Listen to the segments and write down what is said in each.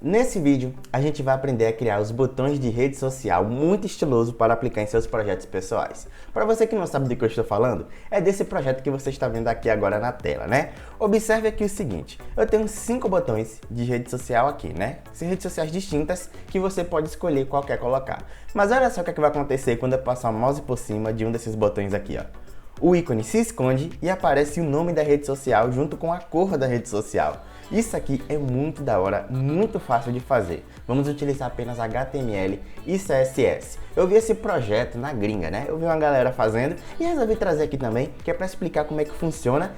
Nesse vídeo, a gente vai aprender a criar os botões de rede social muito estiloso para aplicar em seus projetos pessoais. Para você que não sabe do que eu estou falando, é desse projeto que você está vendo aqui agora na tela, né? Observe aqui o seguinte, eu tenho 5 botões de rede social aqui, né? São redes sociais distintas que você pode escolher qual quer colocar. Mas olha só o que é que vai acontecer quando eu passar o mouse por cima de um desses botões aqui, ó. O ícone se esconde e aparece o nome da rede social junto com a cor da rede social. Isso aqui é muito da hora, muito fácil de fazer. Vamos utilizar apenas HTML e CSS. Eu vi esse projeto na gringa, né? Eu vi uma galera fazendo e resolvi trazer aqui também, que é para explicar como é que funciona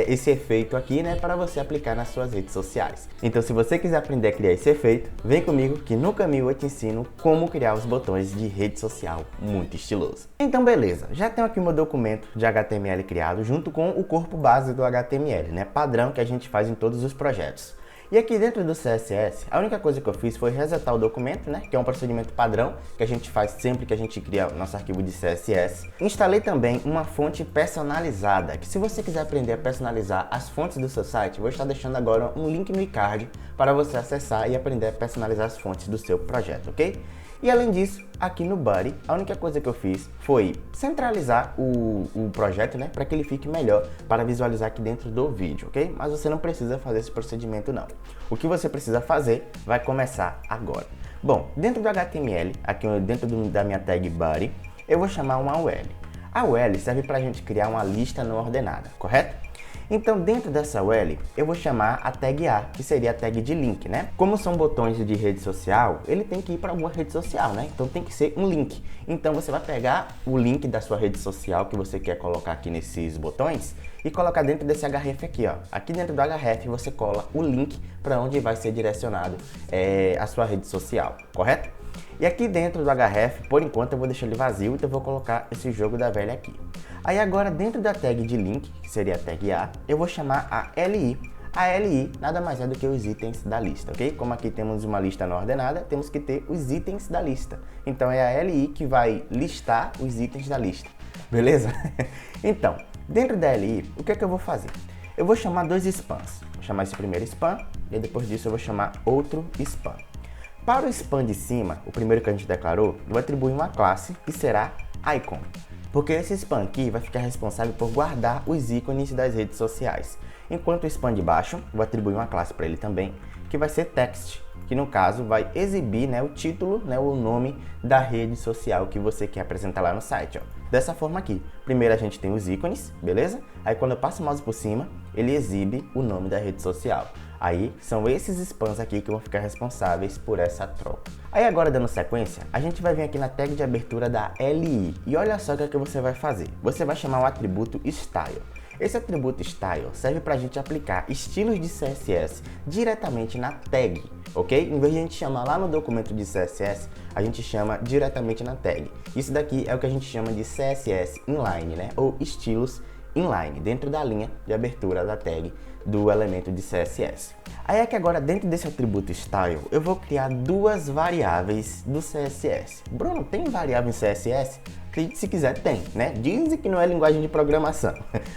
esse efeito aqui, né? Para você aplicar nas suas redes sociais. Então, se você quiser aprender a criar esse efeito, vem comigo que no caminho eu te ensino como criar os botões de rede social muito estiloso. Então, beleza. Já tenho aqui o meu documento de HTML criado junto com o corpo base do HTML, né? Padrão que a gente faz em todos os projetos. E aqui dentro do CSS, a única coisa que eu fiz foi resetar o documento, né? Que é um procedimento padrão que a gente faz sempre que a gente cria o nosso arquivo de CSS. Instalei também uma fonte personalizada, que se você quiser aprender a personalizar as fontes do seu site, vou estar deixando agora um link no card para você acessar e aprender a personalizar as fontes do seu projeto, ok? E além disso, aqui no Body, a única coisa que eu fiz foi centralizar o projeto, né, para que ele fique melhor para visualizar aqui dentro do vídeo, ok? Mas você não precisa fazer esse procedimento não. O que você precisa fazer vai começar agora. Bom, dentro do HTML, aqui dentro da minha tag Body, eu vou chamar uma UL. A UL serve para a gente criar uma lista não ordenada, correto? Então, dentro dessa UL, eu vou chamar a tag A, que seria a tag de link, né? Como são botões de rede social, ele tem que ir para alguma rede social, né? Então, tem que ser um link. Então, você vai pegar o link da sua rede social que você quer colocar aqui nesses botões e colocar dentro desse href aqui, ó. Aqui dentro do href, você cola o link para onde vai ser direcionado a sua rede social, correto? E aqui dentro do href, por enquanto, eu vou deixar ele vazio, então eu vou colocar esse jogo da velha aqui. Aí agora, dentro da tag de link, que seria a tag A, eu vou chamar a LI. A LI nada mais é do que os itens da lista, ok? Como aqui temos uma lista não ordenada, temos que ter os itens da lista. Então é a LI que vai listar os itens da lista, beleza? Então, dentro da LI, o que é que eu vou fazer? Eu vou chamar dois spams. Vou chamar esse primeiro spam e depois disso eu vou chamar outro spam. Para o spam de cima, o primeiro que a gente declarou, eu vou atribuir uma classe que será icon. Porque esse spam aqui vai ficar responsável por guardar os ícones das redes sociais. Enquanto o spam de baixo, vou atribuir uma classe para ele também, que vai ser text, que no caso vai exibir, né, o título, né, o nome da rede social que você quer apresentar lá no site, ó. Dessa forma aqui, primeiro a gente tem os ícones, beleza? Aí quando eu passo o mouse por cima, ele exibe o nome da rede social. Aí são esses spams aqui que vão ficar responsáveis por essa troca. Aí agora, dando sequência, a gente vai vir aqui na tag de abertura da LI e olha só o que é que você vai fazer. Você vai chamar o atributo style. Esse atributo style serve para a gente aplicar estilos de CSS diretamente na tag, ok? Em vez de a gente chamar lá no documento de CSS, a gente chama diretamente na tag. Isso daqui é o que a gente chama de CSS inline, né? Ou estilos inline, dentro da linha de abertura da tag do elemento de CSS. Aí é que agora dentro desse atributo style, eu vou criar duas variáveis do CSS. Bruno, tem variável em CSS? Acredite se quiser, tem, né? Dizem que não é linguagem de programação,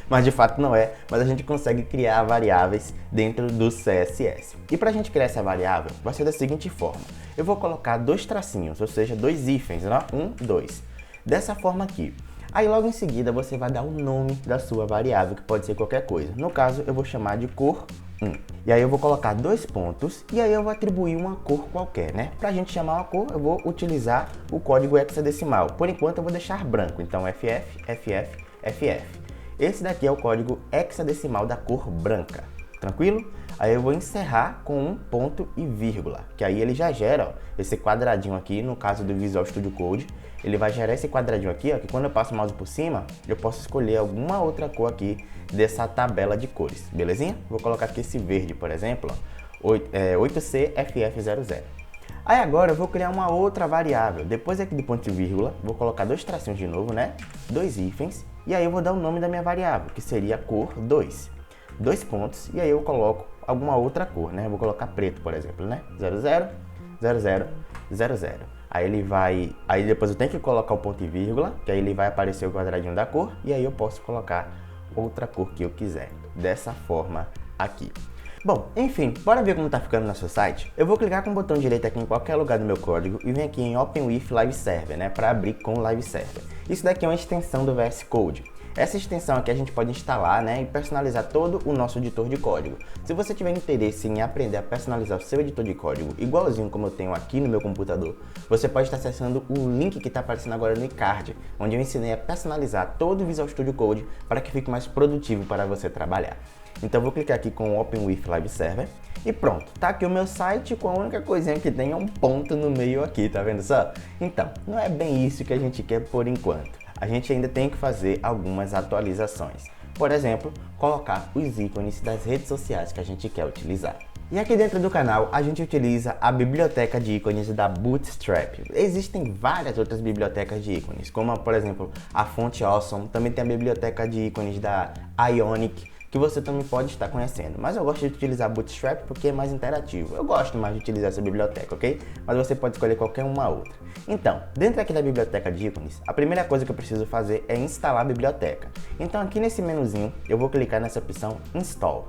mas de fato não é, mas a gente consegue criar variáveis dentro do CSS. E para a gente criar essa variável, vai ser da seguinte forma. Eu vou colocar dois tracinhos, ou seja, dois hífens, né? 1, 2. Dessa forma aqui. Aí logo em seguida você vai dar o nome da sua variável, que pode ser qualquer coisa. No caso, eu vou chamar de cor 1. E aí eu vou colocar dois pontos e aí eu vou atribuir uma cor qualquer, né? Pra gente chamar uma cor, eu vou utilizar o código hexadecimal. Por enquanto eu vou deixar branco, então FF, FF, FF. Esse daqui é o código hexadecimal da cor branca. Tranquilo? Aí eu vou encerrar com um ponto e vírgula, que aí ele já gera, ó, esse quadradinho aqui, no caso do Visual Studio Code, ele vai gerar esse quadradinho aqui, ó, que quando eu passo o mouse por cima, eu posso escolher alguma outra cor aqui dessa tabela de cores, belezinha? Vou colocar aqui esse verde, por exemplo, ó, 8CFF00. Aí agora eu vou criar uma outra variável, depois aqui do ponto e vírgula, vou colocar dois tracinhos de novo, né? Dois hífens, e aí eu vou dar o nome da minha variável, que seria cor 2. Dois pontos, e aí eu coloco alguma outra cor, né? Eu vou colocar preto, por exemplo, né? 00, 00, 00. Aí ele vai... Aí depois eu tenho que colocar o ponto e vírgula, que aí ele vai aparecer o quadradinho da cor, e aí eu posso colocar outra cor que eu quiser. Dessa forma aqui. Bom, enfim, bora ver como tá ficando nosso site? Eu vou clicar com o botão direito aqui em qualquer lugar do meu código e vem aqui em Open with Live Server, né, para abrir com o Live Server. Isso daqui é uma extensão do VS Code. Essa extensão aqui a gente pode instalar, né, e personalizar todo o nosso editor de código. Se você tiver interesse em aprender a personalizar o seu editor de código, igualzinho como eu tenho aqui no meu computador, você pode estar acessando o link que está aparecendo agora no card, onde eu ensinei a personalizar todo o Visual Studio Code para que fique mais produtivo para você trabalhar. Então eu vou clicar aqui com Open with Live Server e pronto, tá aqui o meu site com a única coisinha que tem é um ponto no meio aqui, tá vendo só? Então, não é bem isso que a gente quer por enquanto. A gente ainda tem que fazer algumas atualizações. Por exemplo, colocar os ícones das redes sociais que a gente quer utilizar. E aqui dentro do canal a gente utiliza a biblioteca de ícones da Bootstrap. Existem várias outras bibliotecas de ícones, como por exemplo a Font Awesome, também tem a biblioteca de ícones da Ionic, que você também pode estar conhecendo. Mas eu gosto de utilizar Bootstrap porque é mais interativo. Eu gosto mais de utilizar essa biblioteca, ok? Mas você pode escolher qualquer uma outra. Então, dentro aqui da biblioteca de ícones, a primeira coisa que eu preciso fazer é instalar a biblioteca. Então aqui nesse menuzinho, eu vou clicar nessa opção Install.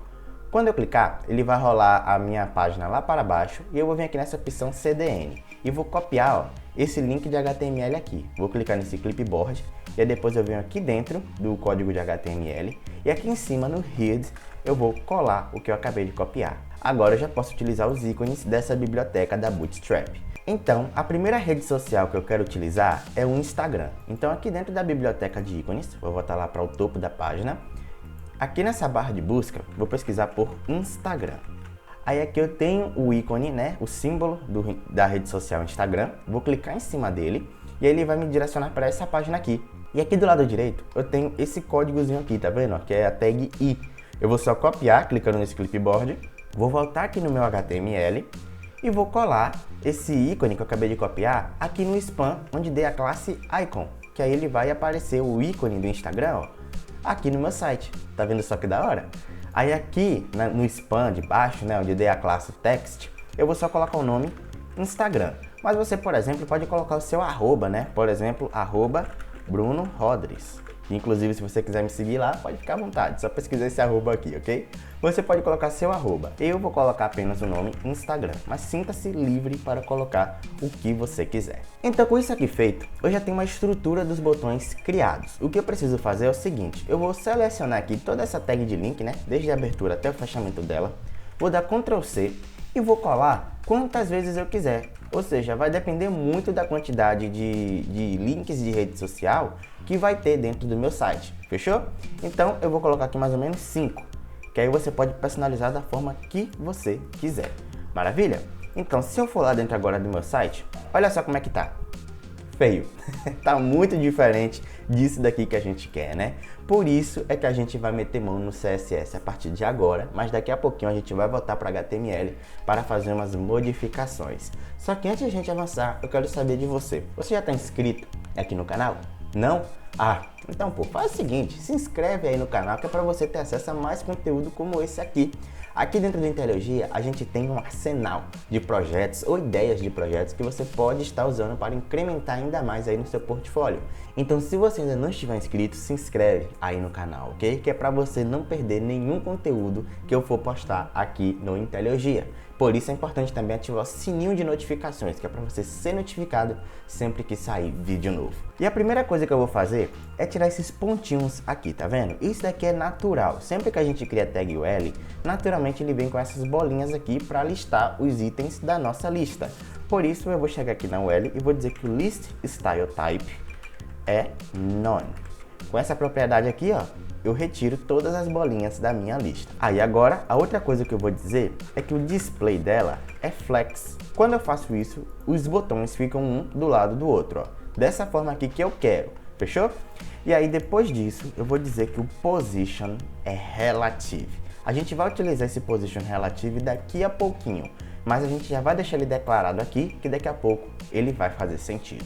Quando eu clicar, ele vai rolar a minha página lá para baixo e eu vou vir aqui nessa opção CDN e vou copiar esse link de HTML aqui. Vou clicar nesse clipboard e aí depois eu venho aqui dentro do código de HTML e aqui em cima no head eu vou colar o que eu acabei de copiar. Agora eu já posso utilizar os ícones dessa biblioteca da Bootstrap. Então, a primeira rede social que eu quero utilizar é o Instagram. Então aqui dentro da biblioteca de ícones, vou voltar lá para o topo da página. Aqui nessa barra de busca, vou pesquisar por Instagram. Aí aqui eu tenho o ícone, né, o símbolo da rede social Instagram. Vou clicar em cima dele e aí ele vai me direcionar para essa página aqui. E aqui do lado direito eu tenho esse códigozinho aqui, tá vendo? Que é a tag I. Eu vou só copiar clicando nesse clipboard. Vou voltar aqui no meu HTML e vou colar esse ícone que eu acabei de copiar aqui no spam, onde dei a classe icon. Que aí ele vai aparecer o ícone do Instagram, ó, aqui no meu site. Tá vendo só que da hora? Aí aqui no spam de baixo, né, onde dei a classe text, eu vou só colocar o nome Instagram. Mas você, por exemplo, pode colocar o seu arroba, né? Por exemplo, arroba Bruno Rodrigues. Inclusive, se você quiser me seguir lá, pode ficar à vontade, só pesquisar esse arroba aqui, ok? Você pode colocar seu arroba. Eu vou colocar apenas o nome Instagram, mas sinta-se livre para colocar o que você quiser. Então, com isso aqui feito, eu já tenho uma estrutura dos botões criados. O que eu preciso fazer é o seguinte, eu vou selecionar aqui toda essa tag de link, né? Desde a abertura até o fechamento dela. Vou dar Ctrl C e vou colar quantas vezes eu quiser. Ou seja, vai depender muito da quantidade de links de rede social que vai ter dentro do meu site, fechou? Então eu vou colocar aqui mais ou menos 5, que aí você pode personalizar da forma que você quiser. Maravilha? Então se eu for lá dentro agora do meu site, olha só como é que tá. Feio. Tá muito diferente disso daqui que a gente quer, né? Por isso é que a gente vai meter mão no CSS a partir de agora, mas daqui a pouquinho a gente vai voltar para HTML para fazer umas modificações. Só que antes de a gente avançar, eu quero saber de você. Você já está inscrito aqui no canal? Não? Ah, então pô, faz o seguinte, se inscreve aí no canal que é para você ter acesso a mais conteúdo como esse aqui. Aqui dentro do Intelegia, a gente tem um arsenal de projetos ou ideias de projetos que você pode estar usando para incrementar ainda mais aí no seu portfólio. Então, se você ainda não estiver inscrito, se inscreve aí no canal, ok? Que é para você não perder nenhum conteúdo que eu for postar aqui no Intelegia. Por isso é importante também ativar o sininho de notificações, que é para você ser notificado sempre que sair vídeo novo. E a primeira coisa que eu vou fazer é tirar esses pontinhos aqui, tá vendo? Isso daqui é natural. Sempre que a gente cria tag UL, naturalmente ele vem com essas bolinhas aqui para listar os itens da nossa lista. Por isso eu vou chegar aqui na UL e vou dizer que o list style type é none. Com essa propriedade aqui, ó, eu retiro todas as bolinhas da minha lista. Aí agora, a outra coisa que eu vou dizer é que o display dela é flex. Quando eu faço isso, os botões ficam um do lado do outro, ó. Dessa forma aqui que eu quero, fechou? E aí depois disso, eu vou dizer que o position é relative. A gente vai utilizar esse position relative daqui a pouquinho, mas a gente já vai deixar ele declarado aqui, que daqui a pouco ele vai fazer sentido.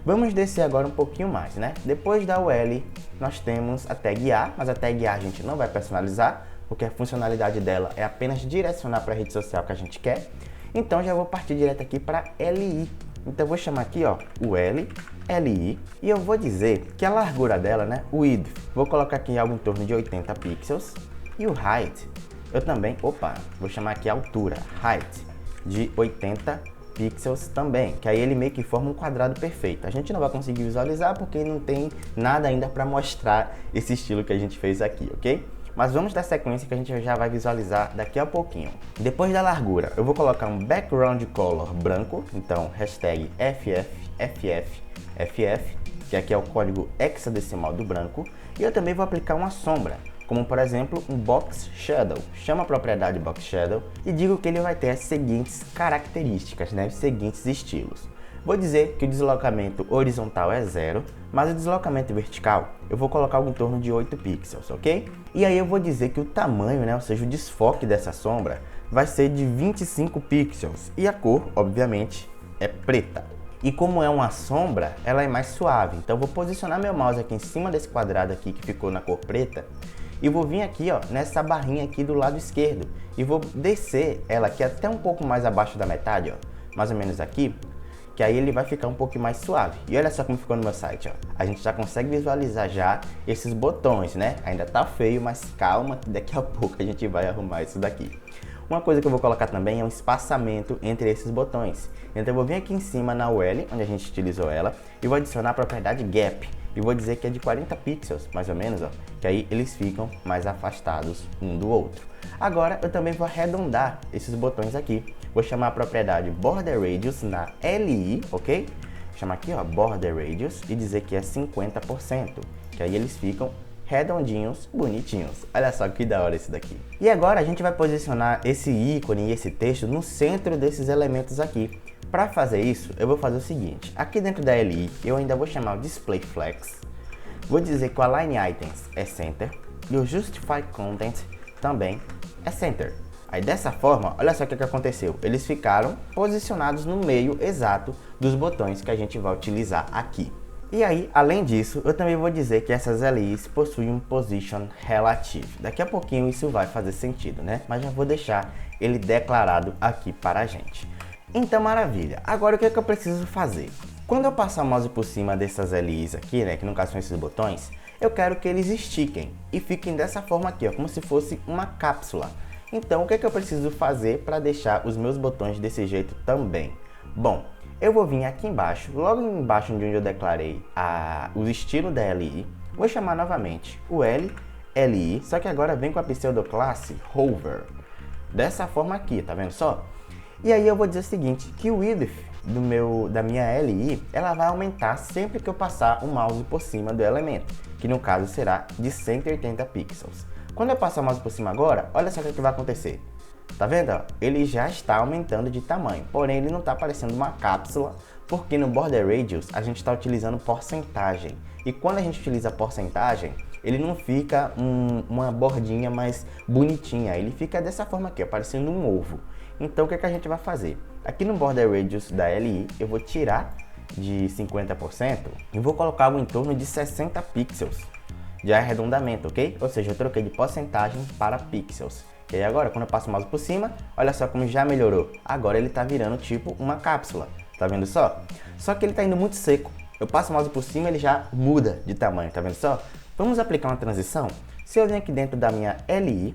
Vamos descer agora um pouquinho mais, né? Depois da UL, nós temos a tag A, mas a tag A a gente não vai personalizar, porque a funcionalidade dela é apenas direcionar para a rede social que a gente quer. Então já vou partir direto aqui para LI. Então eu vou chamar aqui, ó, o LI, e eu vou dizer que a largura dela, né, o width, vou colocar aqui algo em torno de 80 pixels, e o height eu também, vou chamar aqui a altura, height, de 80 pixels também, que aí ele meio que forma um quadrado perfeito. A gente não vai conseguir visualizar porque não tem nada ainda para mostrar esse estilo que a gente fez aqui, ok? Mas vamos dar sequência que a gente já vai visualizar daqui a pouquinho. Depois da largura, eu vou colocar um background color branco, então hashtag FF, que aqui é o código hexadecimal do branco, e eu também vou aplicar uma sombra, como por exemplo um Box Shadow. Chamo a propriedade Box Shadow e digo que ele vai ter as seguintes características, né? Os seguintes estilos. Vou dizer que o deslocamento horizontal é 0, mas o deslocamento vertical eu vou colocar algo em torno de 8 pixels, ok? E aí eu vou dizer que o tamanho, né, ou seja, o desfoque dessa sombra vai ser de 25 pixels e a cor, obviamente, é preta. E como é uma sombra, ela é mais suave, então eu vou posicionar meu mouse aqui em cima desse quadrado aqui que ficou na cor preta e vou vir aqui, ó, nessa barrinha aqui do lado esquerdo e vou descer ela aqui até um pouco mais abaixo da metade, ó, mais ou menos aqui, que aí ele vai ficar um pouco mais suave. E olha só como ficou no meu site, ó. A gente já consegue visualizar já esses botões, né? Ainda tá feio, mas calma, que daqui a pouco a gente vai arrumar isso daqui. Uma coisa que eu vou colocar também é um espaçamento entre esses botões. Então eu vou vir aqui em cima na UL, onde a gente utilizou ela, e vou adicionar a propriedade Gap. E vou dizer que é de 40 pixels, mais ou menos, ó, que aí eles ficam mais afastados um do outro. Agora eu também vou arredondar esses botões aqui. Vou chamar a propriedade Border Radius na LI, ok? Vou chamar aqui, ó, Border Radius e dizer que é 50%, que aí eles ficam redondinhos, bonitinhos. Olha só que da hora isso daqui. E agora a gente vai posicionar esse ícone e esse texto no centro desses elementos aqui. Para fazer isso, eu vou fazer o seguinte. Aqui dentro da LI, eu ainda vou chamar o Display Flex. Vou dizer que o Align Items é Center e o Justify Content também é Center. Aí dessa forma, olha só o que aconteceu. Eles ficaram posicionados no meio exato dos botões que a gente vai utilizar aqui. E aí, além disso, eu também vou dizer que essas LIs possuem um Position Relative. Daqui a pouquinho isso vai fazer sentido, né? Mas já vou deixar ele declarado aqui para a gente. Então, maravilha. Agora o que é que eu preciso fazer? Quando eu passar o mouse por cima dessas LIs aqui, né, que no caso são esses botões, eu quero que eles estiquem e fiquem dessa forma aqui, ó, como se fosse uma cápsula. Então, o que é que eu preciso fazer para deixar os meus botões desse jeito também? Bom, eu vou vir aqui embaixo, logo embaixo de onde eu declarei o estilo da LI, vou chamar novamente o LI, só que agora vem com a pseudoclasse Hover. Dessa forma aqui, tá vendo só? E aí eu vou dizer o seguinte, que o width da minha LI, ela vai aumentar sempre que eu passar o mouse por cima do elemento, que no caso será de 180 pixels. Quando eu passar o mouse por cima agora, olha só o que vai acontecer. Tá vendo? Ele já está aumentando de tamanho, porém ele não está parecendo uma cápsula, porque no Border Radius a gente está utilizando porcentagem. E quando a gente utiliza porcentagem, ele não fica uma bordinha mais bonitinha, ele fica dessa forma aqui, ó, parecendo um ovo. Então o que a gente vai fazer? Aqui no Border Radius da LI, eu vou tirar de 50% e vou colocar algo em torno de 60 pixels de arredondamento, ok? Ou seja, eu troquei de porcentagem para pixels. E aí agora, quando eu passo o mouse por cima, olha só como já melhorou. Agora ele tá virando tipo uma cápsula, tá vendo só? Só que ele tá indo muito seco. Eu passo o mouse por cima, ele já muda de tamanho, tá vendo só? Vamos aplicar uma transição? Se eu venho aqui dentro da minha LI,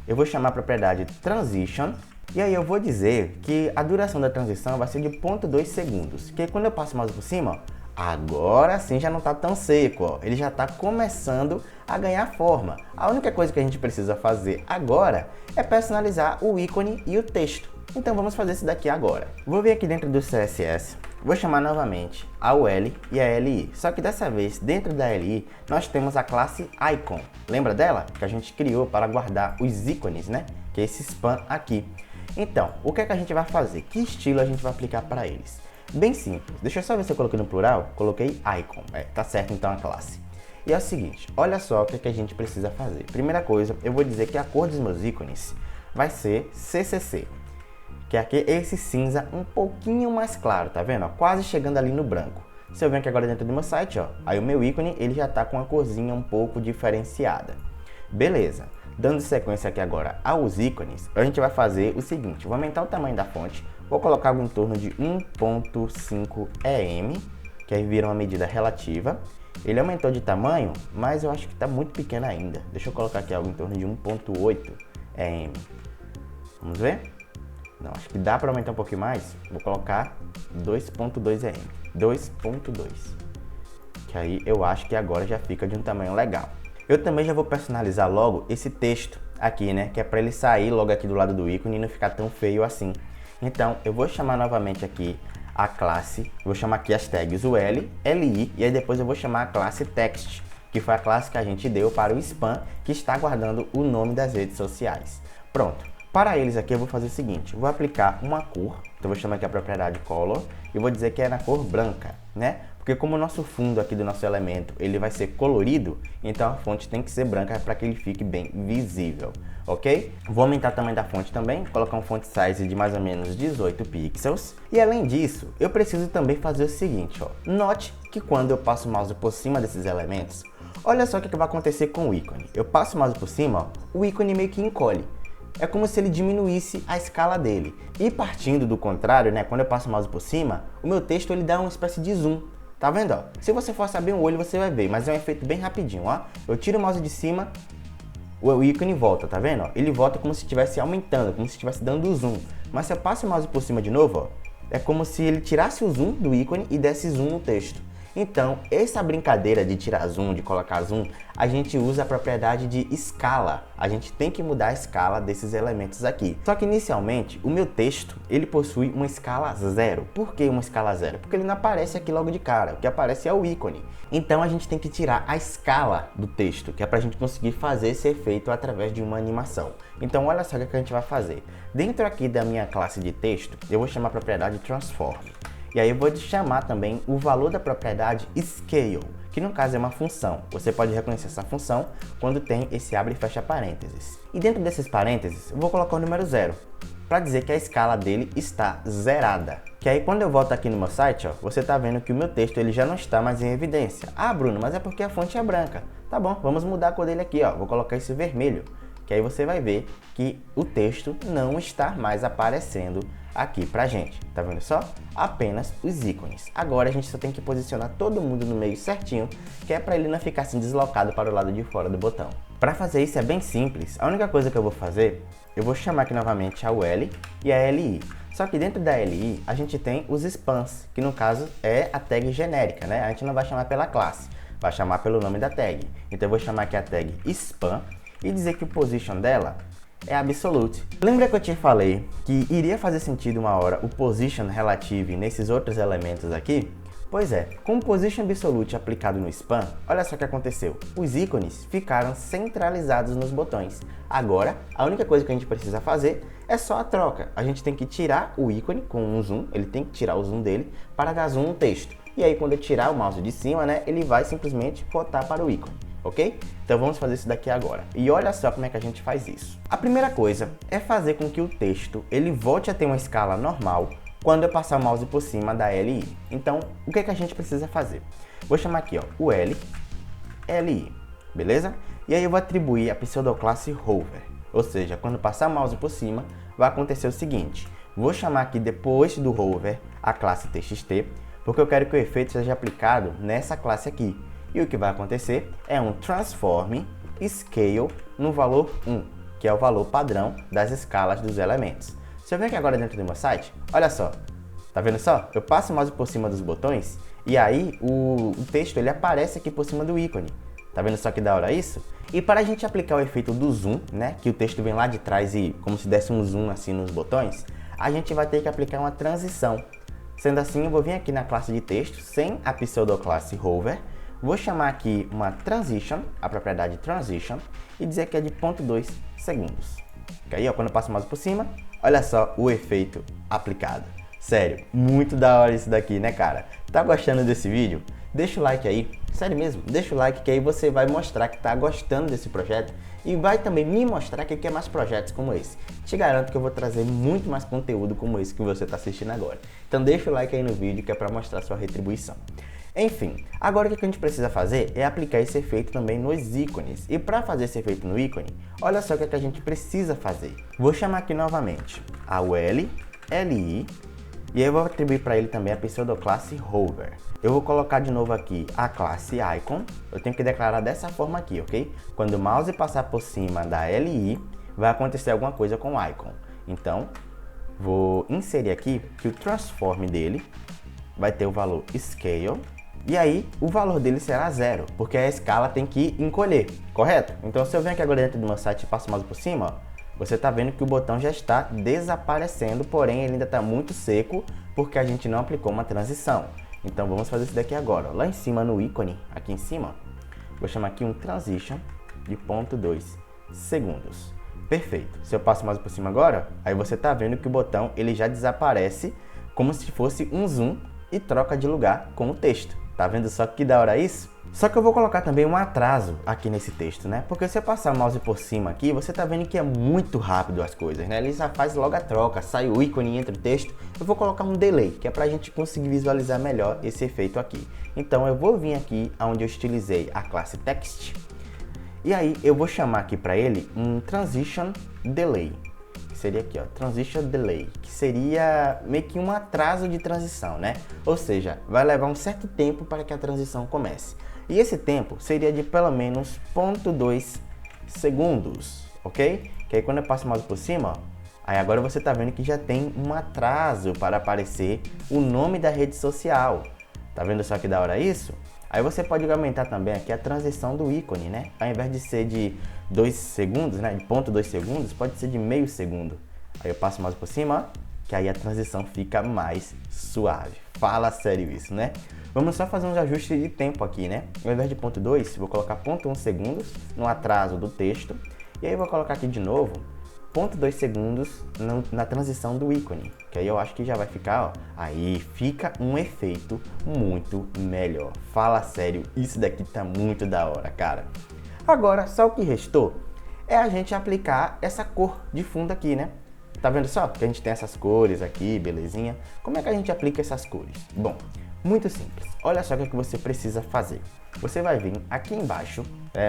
eu vou chamar a propriedade Transition, e aí eu vou dizer que a duração da transição vai ser de 0,2 segundos. Que quando eu passo o mouse por cima, ó, agora sim já não está tão seco, ó. Ele já está começando a ganhar forma. A única coisa que a gente precisa fazer agora é personalizar o ícone e o texto. Então vamos fazer isso daqui agora. Vou vir aqui dentro do CSS, vou chamar novamente a UL e a LI. Só que dessa vez, dentro da LI, nós temos a classe Icon. Lembra dela? Que a gente criou para guardar os ícones, né? Que é esse span aqui. Então, o que é que a gente vai fazer? Que estilo a gente vai aplicar para eles? Bem simples. Deixa eu só ver se eu coloquei no plural. Coloquei icon. Tá certo então a classe. E é o seguinte, olha só o que é que a gente precisa fazer. Primeira coisa, eu vou dizer que a cor dos meus ícones vai ser CCC. Que é aqui esse cinza um pouquinho mais claro, tá vendo? Ó, quase chegando ali no branco. Se eu venho aqui agora dentro do meu site, ó, aí o meu ícone ele já tá com a corzinha um pouco diferenciada. Beleza. Dando sequência aqui agora aos ícones, a gente vai fazer o seguinte, vou aumentar o tamanho da fonte, vou colocar algo em torno de 1.5 EM, que aí vira uma medida relativa. Ele aumentou de tamanho, mas eu acho que está muito pequeno ainda. Deixa eu colocar aqui algo em torno de 1.8 é M. Vamos ver? Não, acho que dá para aumentar um pouquinho mais. Vou colocar 2.2 é M. 2.2. Que aí eu acho que agora já fica de um tamanho legal. Eu também já vou personalizar logo esse texto aqui, né? Que é para ele sair logo aqui do lado do ícone e não ficar tão feio assim. Então, eu vou chamar novamente aqui a classe, vou chamar aqui as tags UL, LI, e aí depois eu vou chamar a classe text, que foi a classe que a gente deu para o spam, que está guardando o nome das redes sociais. Pronto. Para eles aqui eu vou fazer o seguinte, eu vou aplicar uma cor, então eu vou chamar aqui a propriedade color, e vou dizer que é na cor branca, né? Porque como o nosso fundo aqui do nosso elemento, ele vai ser colorido, então a fonte tem que ser branca para que ele fique bem visível, ok? Vou aumentar o tamanho da fonte também, colocar um font size de mais ou menos 18 pixels. E além disso, eu preciso também fazer o seguinte, ó. Note que quando eu passo o mouse por cima desses elementos, olha só o que vai acontecer com o ícone. Eu passo o mouse por cima, ó, o ícone meio que encolhe. É como se ele diminuísse a escala dele. E partindo do contrário, né, quando eu passo o mouse por cima, o meu texto ele dá uma espécie de zoom. Tá vendo, ó? Se você for saber o olho, você vai ver, mas é um efeito bem rapidinho, ó. Eu tiro o mouse de cima, o ícone volta, tá vendo, ó? Ele volta como se estivesse aumentando, como se estivesse dando zoom. Mas se eu passo o mouse por cima de novo, ó, é como se ele tirasse o zoom do ícone e desse zoom no texto. Então, essa brincadeira de tirar zoom, de colocar zoom, a gente usa a propriedade de escala. A gente tem que mudar a escala desses elementos aqui. Só que inicialmente, o meu texto, ele possui uma escala 0. Por que uma escala 0? Porque ele não aparece aqui logo de cara. O que aparece é o ícone. Então, a gente tem que tirar a escala do texto, que é para a gente conseguir fazer esse efeito através de uma animação. Então, olha só o que a gente vai fazer. Dentro aqui da minha classe de texto, eu vou chamar a propriedade transform. E aí eu vou chamar também o valor da propriedade scale, que no caso é uma função. Você pode reconhecer essa função quando tem esse abre e fecha parênteses. E dentro desses parênteses, eu vou colocar o número 0, para dizer que a escala dele está zerada. Que aí quando eu volto aqui no meu site, ó, você está vendo que o meu texto ele já não está mais em evidência. Ah, Bruno, mas é porque a fonte é branca. Tá bom, vamos mudar a cor dele aqui, ó. Vou colocar esse vermelho, que aí você vai ver que o texto não está mais aparecendo aqui pra gente, tá vendo só? Apenas os ícones. Agora a gente só tem que posicionar todo mundo no meio certinho, que é para ele não ficar assim deslocado para o lado de fora do botão. Para fazer isso é bem simples, a única coisa que eu vou fazer, eu vou chamar aqui novamente a UL e a LI. Só que dentro da LI a gente tem os spans, que no caso é a tag genérica, né? A gente não vai chamar pela classe, vai chamar pelo nome da tag. Então eu vou chamar aqui a tag span e dizer que o position dela é absolute. Lembra que eu te falei que iria fazer sentido uma hora o position relative nesses outros elementos aqui? Pois é, com o position absolute aplicado no span, olha só o que aconteceu. Os ícones ficaram centralizados nos botões. Agora, a única coisa que a gente precisa fazer é só a troca. A gente tem que tirar o ícone com um zoom, ele tem que tirar o zoom dele para dar zoom no texto. E aí quando eu tirar o mouse de cima, né, ele vai simplesmente rotar para o ícone. Ok? Então vamos fazer isso daqui agora. E olha só como é que a gente faz isso. A primeira coisa é fazer com que o texto ele volte a ter uma escala normal quando eu passar o mouse por cima da LI. Então, o que é que a gente precisa fazer? Vou chamar aqui, ó, o LI, beleza? E aí eu vou atribuir a pseudoclasse hover. Ou seja, quando passar o mouse por cima, vai acontecer o seguinte. Vou chamar aqui depois do hover a classe txt, porque eu quero que o efeito seja aplicado nessa classe aqui. E o que vai acontecer é um transform scale no valor 1, que é o valor padrão das escalas dos elementos. Se eu venho aqui agora dentro do meu site, olha só, tá vendo só? Eu passo o mouse por cima dos botões e aí o texto ele aparece aqui por cima do ícone. Tá vendo só que da hora isso? E para a gente aplicar o efeito do zoom, né, que o texto vem lá de trás e como se desse um zoom assim nos botões, a gente vai ter que aplicar uma transição. Sendo assim, eu vou vir aqui na classe de texto, sem a pseudoclasse hover, vou chamar aqui uma transition, a propriedade transition, e dizer que é de 0,2 segundos. Que aí, ó, quando eu passo o mouse por cima, olha só o efeito aplicado. Sério, muito da hora isso daqui, né, cara? Tá gostando desse vídeo? Deixa o like aí, sério mesmo, deixa o like que aí você vai mostrar que tá gostando desse projeto e vai também me mostrar que quer mais projetos como esse. Te garanto que eu vou trazer muito mais conteúdo como esse que você tá assistindo agora. Então deixa o like aí no vídeo que é para mostrar sua retribuição. Enfim, agora o que a gente precisa fazer é aplicar esse efeito também nos ícones. E para fazer esse efeito no ícone, olha só o que a gente precisa fazer. Vou chamar aqui novamente a UL, LI, e aí eu vou atribuir para ele também a pseudoclasse hover. Eu vou colocar de novo aqui a classe icon, eu tenho que declarar dessa forma aqui, ok? Quando o mouse passar por cima da LI, vai acontecer alguma coisa com o icon. Então, vou inserir aqui que o transform dele vai ter o valor scale, e aí o valor dele será 0, porque a escala tem que encolher, correto? Então se eu venho aqui agora dentro do meu site e passo o mouse por cima, ó, você está vendo que o botão já está desaparecendo, porém ele ainda está muito seco, porque a gente não aplicou uma transição. Então vamos fazer isso daqui agora, ó. Lá em cima no ícone, aqui em cima, vou chamar aqui um transition de 0,2 segundos. Perfeito. Se eu passo o mouse por cima agora, aí você está vendo que o botão ele já desaparece como se fosse um zoom e troca de lugar com o texto. Tá vendo só que da hora isso? Só que eu vou colocar também um atraso aqui nesse texto, né? Porque se eu passar o mouse por cima aqui, você tá vendo que é muito rápido as coisas, né? Ele já faz logo a troca, sai o ícone e entra o texto. Eu vou colocar um delay, que é pra gente conseguir visualizar melhor esse efeito aqui. Então eu vou vir aqui onde eu estilizei a classe text, e aí eu vou chamar aqui para ele um transition delay, que seria aqui, ó, transition delay, que seria meio que um atraso de transição, né? Ou seja, vai levar um certo tempo para que a transição comece. E esse tempo seria de pelo menos 0,2 segundos, ok? Que aí quando eu passo o mouse por cima, ó, aí agora você tá vendo que já tem um atraso para aparecer o nome da rede social. Tá vendo só que da hora isso? Aí você pode aumentar também aqui a transição do ícone, né? Ao invés de ser de 2 segundos, né? De 0,2 segundos, pode ser de meio segundo. Aí eu passo o mouse por cima, ó, que aí a transição fica mais suave. Fala sério isso, né? Vamos só fazer uns ajustes de tempo aqui, né? Ao invés de 0,2, vou colocar 0,1 segundos no atraso do texto. E aí eu vou colocar aqui de novo 0,2 segundos na transição do ícone, que aí eu acho que já vai ficar, ó, aí fica um efeito muito melhor. Fala sério, isso daqui tá muito da hora, cara. Agora, só o que restou é a gente aplicar essa cor de fundo aqui, né? Tá vendo só que a gente tem essas cores aqui, belezinha? Como é que a gente aplica essas cores? Bom, muito simples. Olha só o que você precisa fazer. Você vai vir aqui embaixo,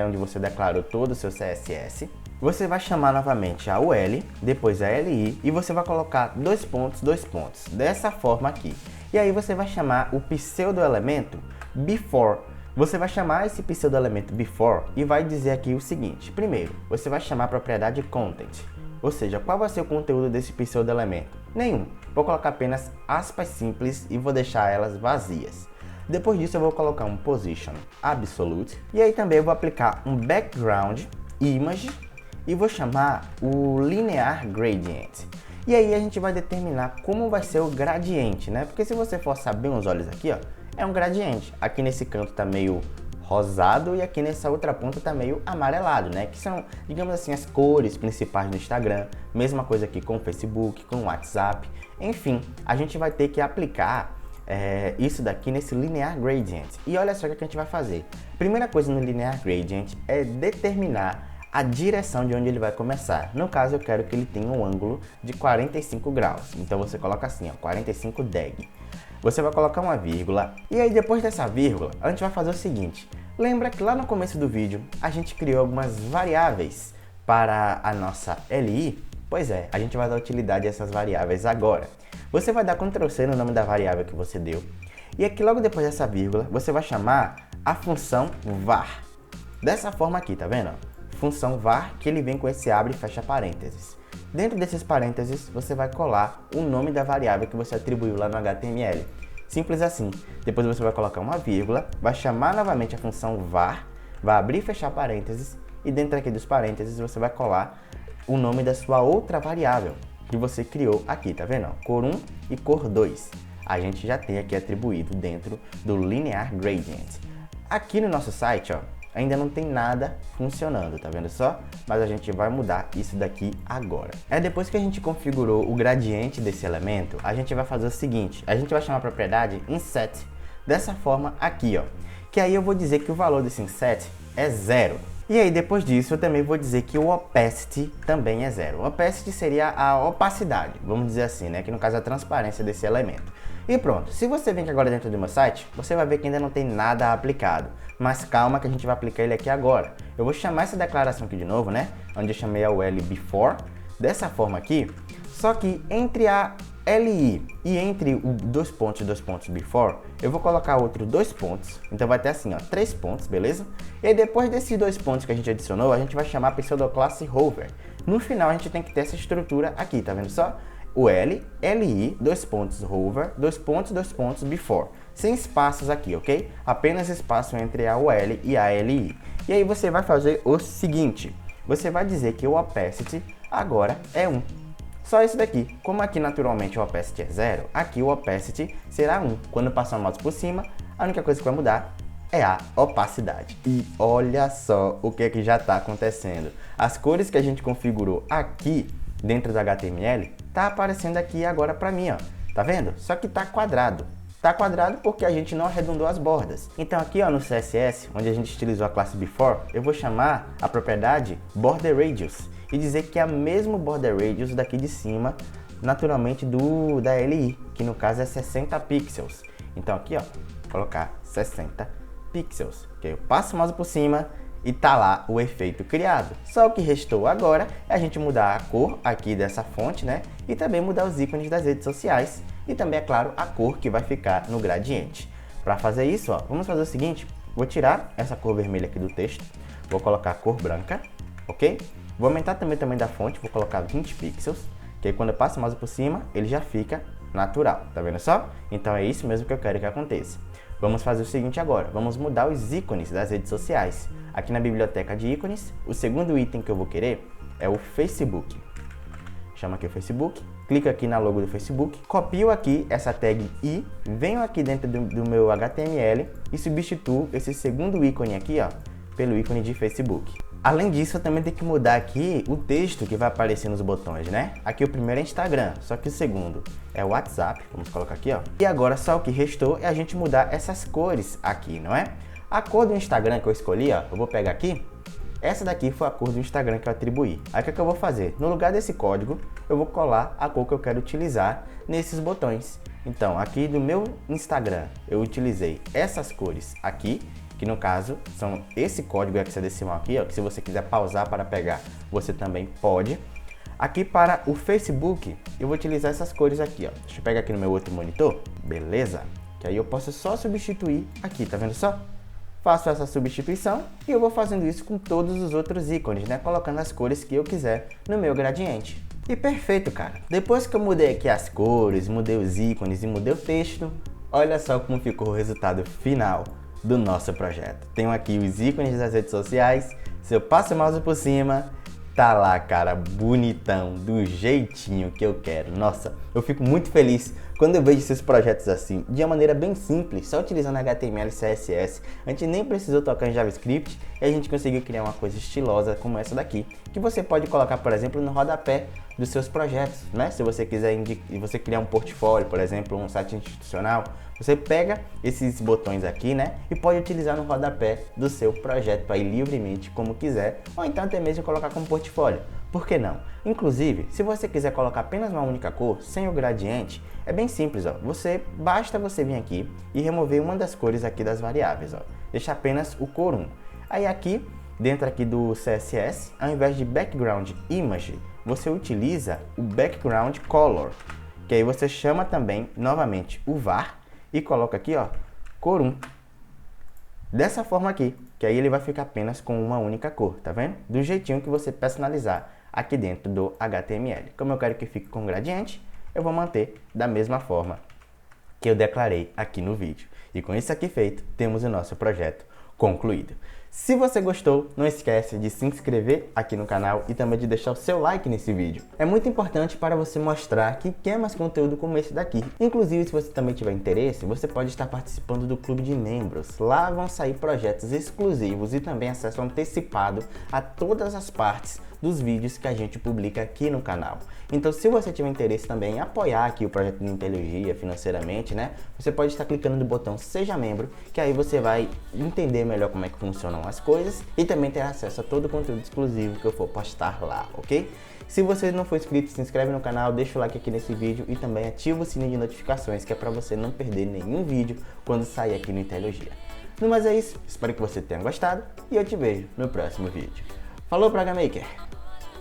onde você declarou todo o seu CSS. Você vai chamar novamente a UL, depois a LI, e você vai colocar 2 pontos, 2 pontos, dessa forma aqui. E aí você vai chamar o pseudo-elemento before. Você vai chamar esse pseudo-elemento before e vai dizer aqui o seguinte. Primeiro, você vai chamar a propriedade content. Ou seja, qual vai ser o conteúdo desse pseudo-elemento? Nenhum. Vou colocar apenas aspas simples e vou deixar elas vazias. Depois disso eu vou colocar um position absolute. E aí também eu vou aplicar um background image. E vou chamar o linear gradient. E aí a gente vai determinar como vai ser o gradiente, né? Porque se você forçar bem os olhos aqui, ó, é um gradiente. Aqui nesse canto tá meio rosado e aqui nessa outra ponta tá meio amarelado, né? Que são, digamos assim, as cores principais do Instagram. Mesma coisa aqui com o Facebook, com o WhatsApp. Enfim, a gente vai ter que aplicar isso daqui nesse linear gradient. E olha só o que a gente vai fazer. Primeira coisa no linear gradient é determinar a direção de onde ele vai começar. No caso, eu quero que ele tenha um ângulo de 45 graus. Então você coloca assim, ó, 45 deg. Você vai colocar uma vírgula. E aí depois dessa vírgula, a gente vai fazer o seguinte. Lembra que lá no começo do vídeo, a gente criou algumas variáveis para a nossa LI? Pois é, a gente vai dar utilidade a essas variáveis agora. Você vai dar Ctrl+C no nome da variável que você deu. E aqui logo depois dessa vírgula, você vai chamar a função var. Dessa forma aqui, tá vendo? Função var, que ele vem com esse abre e fecha parênteses. Dentro desses parênteses, você vai colar o nome da variável que você atribuiu lá no HTML. Simples assim. Depois você vai colocar uma vírgula, vai chamar novamente a função var, vai abrir e fechar parênteses, e dentro aqui dos parênteses você vai colar o nome da sua outra variável que você criou aqui, tá vendo? Cor 1 e cor 2. A gente já tem aqui atribuído dentro do linear gradient. Aqui no nosso site, ó, ainda não tem nada funcionando, tá vendo só? Mas a gente vai mudar isso daqui agora. Depois que a gente configurou o gradiente desse elemento, a gente vai fazer o seguinte. A gente vai chamar a propriedade inset dessa forma aqui, ó. Que aí eu vou dizer que o valor desse inset é 0. E aí depois disso eu também vou dizer que o opacity também é 0. O opacity seria a opacidade, vamos dizer assim, né? Que no caso é a transparência desse elemento. E pronto, se você vir aqui agora dentro do meu site, você vai ver que ainda não tem nada aplicado. Mas calma que a gente vai aplicar ele aqui agora. Eu vou chamar essa declaração aqui de novo, né? Onde eu chamei a UL before, dessa forma aqui. Só que entre a LI e entre o 2 pontos before, eu vou colocar outro 2 pontos. Então vai ter assim, ó, 3 pontos, beleza? E aí depois desses 2 pontos que a gente adicionou, a gente vai chamar a pseudoclasse hover. No final a gente tem que ter essa estrutura aqui, tá vendo só? O L, LI, dois pontos, hover, dois pontos, before. Sem espaços aqui, ok? Apenas espaço entre a UL e a LI. E aí você vai fazer o seguinte, você vai dizer que o opacity agora é 1. Só isso daqui. Como aqui naturalmente o opacity é 0, aqui o opacity será 1. Quando passar o mouse por cima, a única coisa que vai mudar é a opacidade. E olha só o que é que já está acontecendo. As cores que a gente configurou aqui dentro do HTML tá aparecendo aqui agora para mim, ó. Tá vendo? Só que tá quadrado. Tá quadrado porque a gente não arredondou as bordas. Então aqui, ó, no CSS, onde a gente utilizou a classe before, eu vou chamar a propriedade border radius e dizer que é o mesmo border radius daqui de cima, naturalmente da LI, que no caso é 60 pixels. Então aqui, ó, vou colocar 60 pixels. Ok? Eu passo o mouse por cima e tá lá o efeito criado. Só o que restou agora é a gente mudar a cor aqui dessa fonte, né? E também mudar os ícones das redes sociais e também, é claro, a cor que vai ficar no gradiente. Para fazer isso, ó, vamos fazer o seguinte, vou tirar essa cor vermelha aqui do texto, vou colocar a cor branca, ok? Vou aumentar também o tamanho da fonte, vou colocar 20 pixels, que aí quando eu passo o mouse por cima, ele já fica natural, tá vendo só? Então é isso mesmo que eu quero que aconteça. Vamos fazer o seguinte agora, vamos mudar os ícones das redes sociais. Aqui na biblioteca de ícones, o segundo item que eu vou querer é o Facebook. Chama aqui o Facebook, clica aqui na logo do Facebook, copio aqui essa tag I, venho aqui dentro do meu HTML e substituo esse segundo ícone aqui, ó, pelo ícone de Facebook. Além disso, eu também tenho que mudar aqui o texto que vai aparecer nos botões, né? Aqui o primeiro é Instagram, só que o segundo é o WhatsApp, vamos colocar aqui, ó. E agora só o que restou é a gente mudar essas cores aqui, não é? A cor do Instagram que eu escolhi, ó, eu vou pegar aqui. Essa daqui foi a cor do Instagram que eu atribuí. Aí o que é que eu vou fazer? No lugar desse código, eu vou colar a cor que eu quero utilizar nesses botões. Então, aqui do meu Instagram, eu utilizei essas cores aqui, que no caso são esse código hexadecimal aqui, ó, que se você quiser pausar para pegar, você também pode. Aqui para o Facebook, eu vou utilizar essas cores aqui, ó. Deixa eu pegar aqui no meu outro monitor, beleza? Que aí eu posso só substituir aqui, tá vendo só? Faço essa substituição e eu vou fazendo isso com todos os outros ícones, né? Colocando as cores que eu quiser no meu gradiente. E perfeito, cara. Depois que eu mudei aqui as cores, mudei os ícones e mudei o texto, olha só como ficou o resultado final do nosso projeto. Tenho aqui os ícones das redes sociais. Se eu passo o mouse por cima, tá lá, cara, bonitão, do jeitinho que eu quero. Nossa, eu fico muito feliz quando eu vejo esses projetos assim, de uma maneira bem simples, só utilizando HTML e CSS. A gente nem precisou tocar em JavaScript e a gente conseguiu criar uma coisa estilosa como essa daqui, que você pode colocar, por exemplo, no rodapé dos seus projetos, né? Se você quiser você criar um portfólio, por exemplo, um site institucional, você pega esses botões aqui, né? E pode utilizar no rodapé do seu projeto para ir livremente como quiser, ou então até mesmo colocar como portfólio. Por que não? Inclusive, se você quiser colocar apenas uma única cor, sem o gradiente, é bem simples, ó. Basta você vir aqui e remover uma das cores aqui das variáveis, ó. Deixa apenas o cor 1. Aí aqui, dentro aqui do CSS, ao invés de background image, você utiliza o background color, que aí você chama também, novamente, o var e coloca aqui, ó, cor 1. Dessa forma aqui, que aí ele vai ficar apenas com uma única cor, tá vendo? Do jeitinho que você personalizar aqui dentro do HTML. Como eu quero que fique com gradiente, eu vou manter da mesma forma que eu declarei aqui no vídeo. E com isso aqui feito, temos o nosso projeto concluído. Se você gostou, não esquece de se inscrever aqui no canal e também de deixar o seu like nesse vídeo. É muito importante para você mostrar que quer mais conteúdo como esse daqui. Inclusive, se você também tiver interesse, você pode estar participando do clube de membros. Lá vão sair projetos exclusivos e também acesso antecipado a todas as partes dos vídeos que a gente publica aqui no canal. Então, se você tiver interesse também em apoiar aqui o projeto de Intelogia financeiramente, né? Você pode estar clicando no botão Seja Membro, que aí você vai entender melhor como é que funcionam as coisas e também ter acesso a todo o conteúdo exclusivo que eu for postar lá, ok? Se você não for inscrito, se inscreve no canal, deixa o like aqui nesse vídeo e também ativa o sininho de notificações, que é para você não perder nenhum vídeo quando sair aqui no Intelogia. No mais é isso, espero que você tenha gostado e eu te vejo no próximo vídeo. Falou, Praga Maker!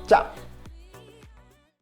Tchau!